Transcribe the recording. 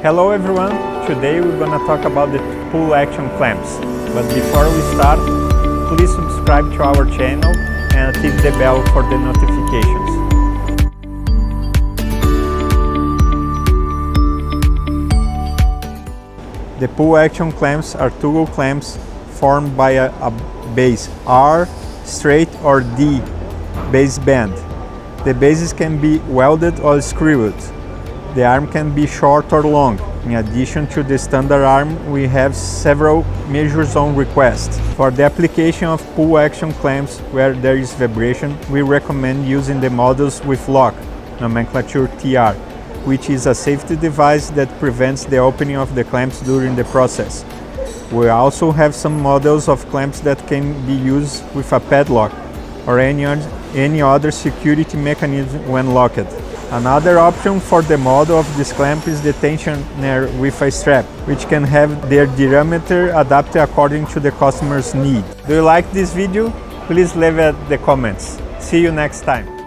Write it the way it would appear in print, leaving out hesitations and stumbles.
Hello everyone, today we're gonna talk about the pull action clamps. But before we start, please subscribe to our channel and activate the bell for the notifications. The pull action clamps are toggle clamps formed by a base R, straight, or D base band. The bases can be welded or screwed. The arm can be short or long. In addition to the standard arm, we have several measures on request. For the application of pull action clamps where there is vibration, we recommend using the models with lock, nomenclature TR, which is a safety device that prevents the opening of the clamps during the process. We also have some models of clamps that can be used with a padlock or any other security mechanism when locked. Another option for the model of this clamp is the tensioner with a strap, which can have their diameter adapted according to the customer's need. Do you like this video? Please leave it in the comments. See you next time.